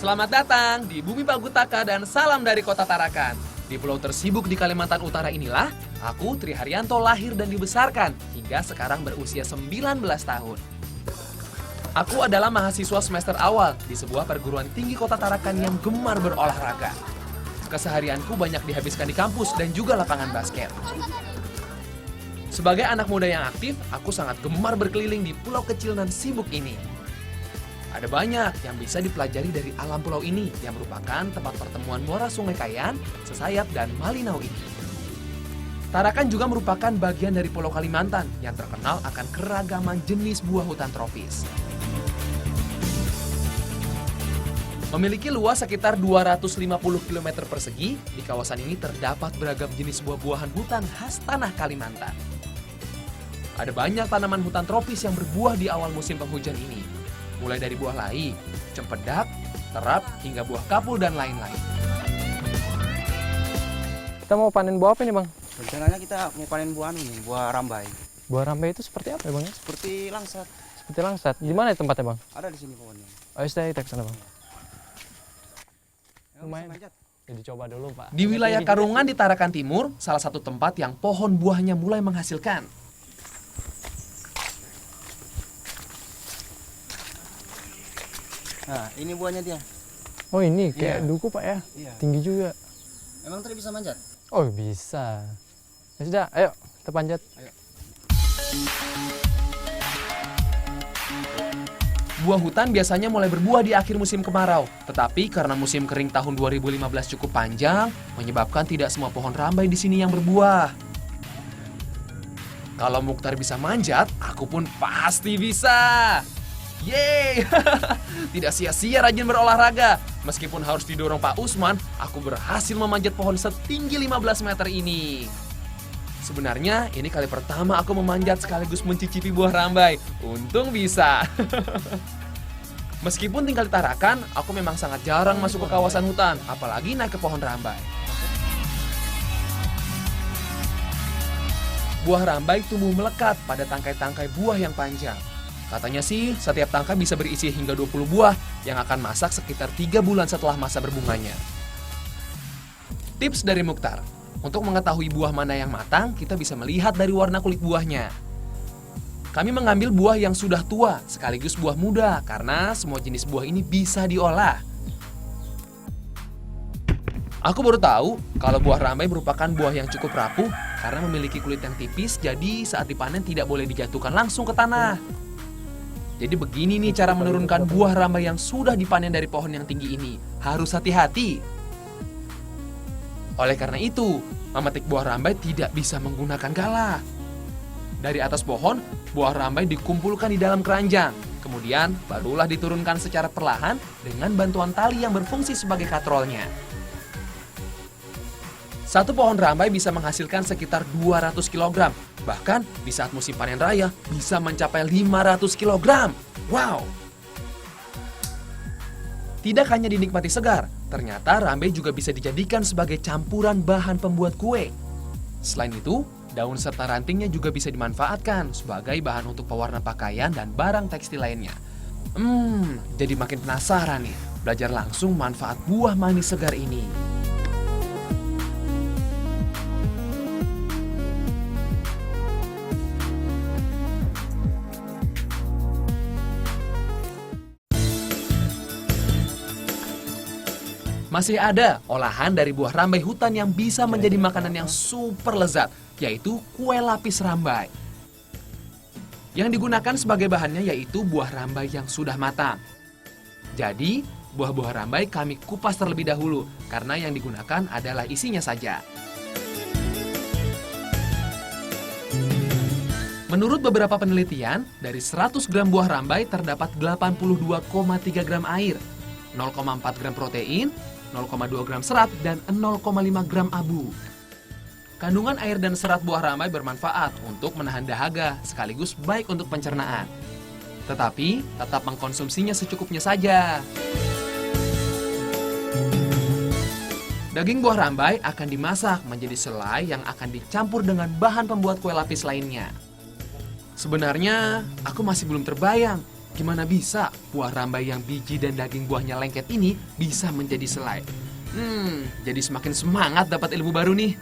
Selamat datang di Bumi Bagutaka dan salam dari Kota Tarakan. Di pulau tersibuk di Kalimantan Utara inilah, aku Tri Haryanto lahir dan dibesarkan hingga sekarang berusia 19 tahun. Aku adalah mahasiswa semester awal di sebuah perguruan tinggi Kota Tarakan yang gemar berolahraga. Keseharianku banyak dihabiskan di kampus dan juga lapangan basket. Sebagai anak muda yang aktif, aku sangat gemar berkeliling di pulau kecil dan sibuk ini. Ada banyak yang bisa dipelajari dari alam pulau ini yang merupakan tempat pertemuan muara Sungai Kayan, Sesayap, dan Malinau ini. Tarakan juga merupakan bagian dari Pulau Kalimantan yang terkenal akan keragaman jenis buah hutan tropis. Memiliki luas sekitar 250 km persegi, di kawasan ini terdapat beragam jenis buah-buahan hutan khas tanah Kalimantan. Ada banyak tanaman hutan tropis yang berbuah di awal musim penghujan ini. Mulai dari buah lai, cempedak, terap, hingga buah kapul dan lain-lain. Kita mau panen buah apa nih, Bang? Rencananya kita mau panen buah ini, buah rambai. Buah rambai itu seperti apa ya, Bang? Seperti langsat. Seperti langsat. Di mana ya tempatnya, Bang? Ada di sini pohonnya. Ayo kita ke sana, Bang. Lumayan. Lumayan. Jadi coba dulu, Pak. Di wilayah Karungan di Tarakan Timur, salah satu tempat yang pohon buahnya mulai menghasilkan. Nah, ini buahnya dia. Oh, ini kayak Iya. duku, Pak ya? Iya. Tinggi juga. Emang tadi bisa manjat? Oh, bisa. Ya sudah, ayo kita panjat. Ayo. Buah hutan biasanya mulai berbuah di akhir musim kemarau. Tetapi karena musim kering tahun 2015 cukup panjang, menyebabkan tidak semua pohon rambai di sini yang berbuah. Kalau Mukhtar bisa manjat, aku pun pasti bisa. Yeay! Tidak sia-sia rajin berolahraga. Meskipun harus didorong Pak Usman, aku berhasil memanjat pohon setinggi 15 meter ini. Sebenarnya ini kali pertama aku memanjat sekaligus mencicipi buah rambai. Untung bisa. Meskipun tinggal di Tarakan, aku memang sangat jarang masuk ke kawasan hutan, apalagi naik ke pohon rambai. Buah rambai tumbuh melekat pada tangkai-tangkai buah yang panjang. Katanya sih, setiap tangkai bisa berisi hingga 20 buah yang akan masak sekitar 3 bulan setelah masa berbunganya. Tips dari Mukhtar, untuk mengetahui buah mana yang matang, kita bisa melihat dari warna kulit buahnya. Kami mengambil buah yang sudah tua, sekaligus buah muda, karena semua jenis buah ini bisa diolah. Aku baru tahu kalau buah rambai merupakan buah yang cukup rapuh karena memiliki kulit yang tipis, jadi saat dipanen tidak boleh dijatuhkan langsung ke tanah. Jadi begini nih cara menurunkan buah rambai yang sudah dipanen dari pohon yang tinggi ini. Harus hati-hati. Oleh karena itu, memetik buah rambai tidak bisa menggunakan galah. Dari atas pohon, buah rambai dikumpulkan di dalam keranjang. Kemudian, barulah diturunkan secara perlahan dengan bantuan tali yang berfungsi sebagai katrolnya. Satu pohon rambai bisa menghasilkan sekitar 200 kg. Bahkan di saat musim panen raya bisa mencapai 500 kg. Wow! Tidak hanya dinikmati segar, ternyata rambai juga bisa dijadikan sebagai campuran bahan pembuat kue. Selain itu, daun serta rantingnya juga bisa dimanfaatkan sebagai bahan untuk pewarna pakaian dan barang tekstil lainnya. Jadi makin penasaran nih, belajar langsung manfaat buah manis segar ini. Masih ada olahan dari buah rambai hutan yang bisa menjadi makanan yang super lezat, yaitu kue lapis rambai. Yang digunakan sebagai bahannya yaitu buah rambai yang sudah matang. Jadi, buah-buah rambai kami kupas terlebih dahulu, karena yang digunakan adalah isinya saja. Menurut beberapa penelitian, dari 100 gram buah rambai terdapat 82,3 gram air, 0,4 gram protein, 0,2 gram serat, dan 0,5 gram abu. Kandungan air dan serat buah rambai bermanfaat untuk menahan dahaga, sekaligus baik untuk pencernaan. Tetapi, tetap mengkonsumsinya secukupnya saja. Daging buah rambai akan dimasak menjadi selai yang akan dicampur dengan bahan pembuat kue lapis lainnya. Sebenarnya, aku masih belum terbayang Gimana bisa buah rambai yang biji dan daging buahnya lengket ini bisa menjadi selai? Jadi semakin semangat dapat ilmu baru nih.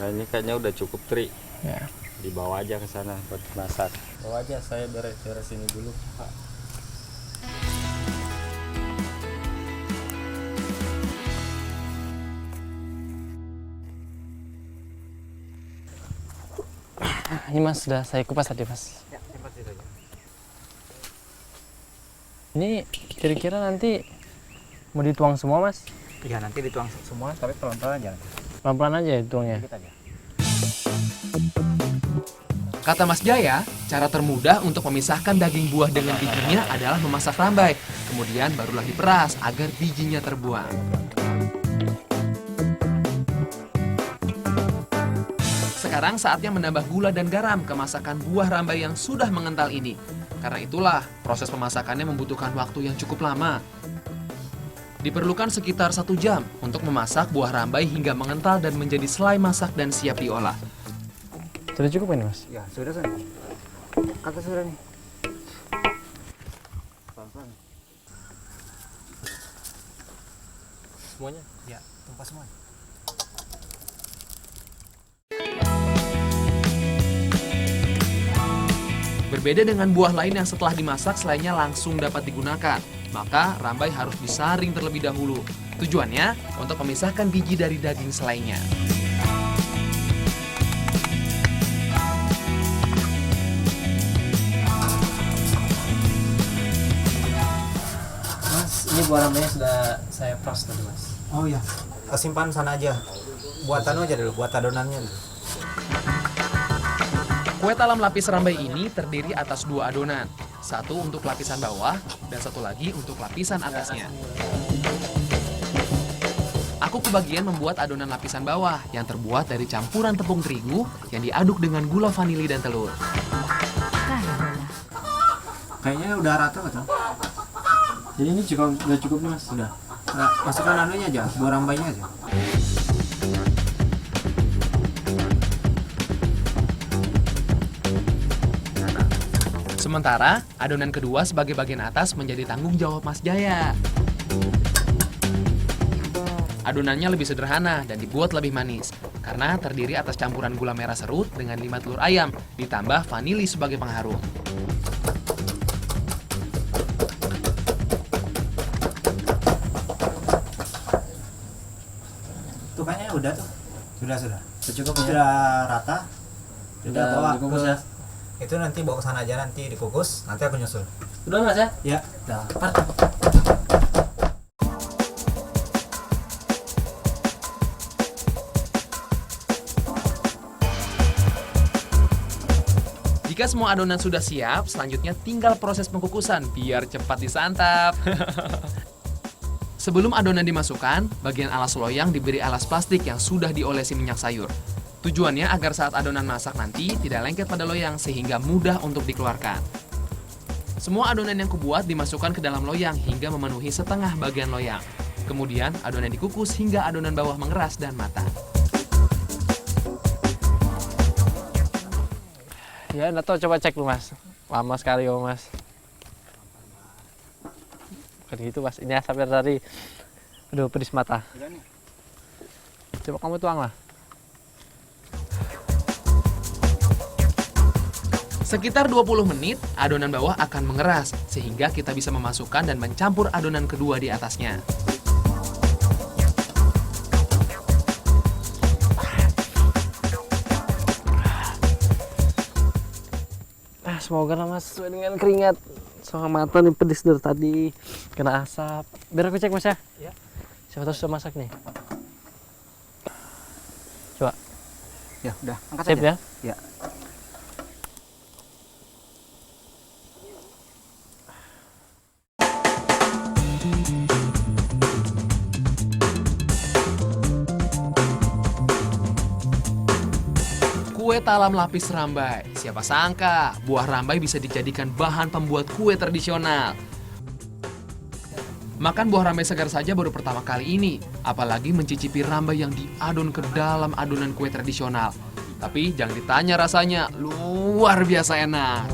Nah ini kayaknya udah cukup, Tri. Ya. Dibawa aja ke sana buat masak. Bawa aja, saya beres-beres ini dulu, Pak. Ini mas sudah saya kupas tadi mas. Ya, cepat saja. Ini kira-kira nanti mau dituang semua mas? Iya nanti dituang semua tapi pelan-pelan aja. Pelan-pelan aja dituangnya. Dikit aja. Kata Mas Jaya, cara termudah untuk memisahkan daging buah dengan bijinya adalah memasak rambai. Kemudian barulah diperas agar bijinya terbuang. Sekarang saatnya menambah gula dan garam ke masakan buah rambai yang sudah mengental ini. Karena itulah proses pemasakannya membutuhkan waktu yang cukup lama. Diperlukan sekitar 1 jam untuk memasak buah rambai hingga mengental dan menjadi selai masak dan siap diolah. Sudah cukup ini mas? Ya sudah sudah. Kata sudah nih. Pelan-pelan. Semuanya? Ya tumpah semua. Berbeda dengan buah lain yang setelah dimasak selainya langsung dapat digunakan, maka rambai harus disaring terlebih dahulu. Tujuannya untuk memisahkan biji dari daging selainya. Mas, ini buah rambainya sudah saya pras tadi mas. Oh iya. Simpan sana aja. Buat anu aja dulu, buat adonannya dulu. Kue talam lapis rambai ini terdiri atas 2 adonan. Satu untuk lapisan bawah dan satu lagi untuk lapisan atasnya. Aku kebagian membuat adonan lapisan bawah yang terbuat dari campuran tepung terigu yang diaduk dengan gula vanili dan telur. Kayaknya udah rata kan? Jadi ini sudah cukup nih mas? Sudah. Nah, masukkan anunya aja, buah rambainya aja. Sementara, adonan kedua sebagai bagian atas menjadi tanggung jawab Mas Jaya. Adonannya lebih sederhana dan dibuat lebih manis, karena terdiri atas campuran gula merah serut dengan 5 telur ayam, ditambah vanili sebagai pengharum. Tuh kayaknya udah tuh. Sudah. Cukup Sudah rata. Udah bawa dikukus ke- ya? Itu nanti bawa ke sana aja, nanti dikukus, nanti aku nyusul. Udah mas ya? Ya. Udah. Jika semua adonan sudah siap, selanjutnya tinggal proses pengkukusan biar cepat disantap. Sebelum adonan dimasukkan, bagian alas loyang diberi alas plastik yang sudah diolesi minyak sayur. Tujuannya agar saat adonan masak nanti tidak lengket pada loyang sehingga mudah untuk dikeluarkan. Semua adonan yang kubuat dimasukkan ke dalam loyang hingga memenuhi setengah bagian loyang. Kemudian adonan dikukus hingga adonan bawah mengeras dan matang. Ya, nggak tahu, coba cek lu mas. Lama sekali oh mas. Bukan gitu mas, ini asapnya tadi. Aduh, pedis mata. Coba kamu tuang lah. Sekitar 20 menit, adonan bawah akan mengeras, sehingga kita bisa memasukkan dan mencampur adonan kedua di atasnya. Semoga lah mas, sesuai dengan keringat. Soalnya mata nih pedis dari tadi. Kena asap. Biar aku cek mas ya? Ya. Siapa tahu sudah masak nih. Coba, Ya, udah. Angkat sip aja. ya? Ya. Kue talam lapis rambai. Siapa sangka buah rambai bisa dijadikan bahan pembuat kue tradisional. Makan buah rambai segar saja baru pertama kali ini, apalagi mencicipi rambai yang diadon ke dalam adonan kue tradisional. Tapi jangan ditanya rasanya, luar biasa enak.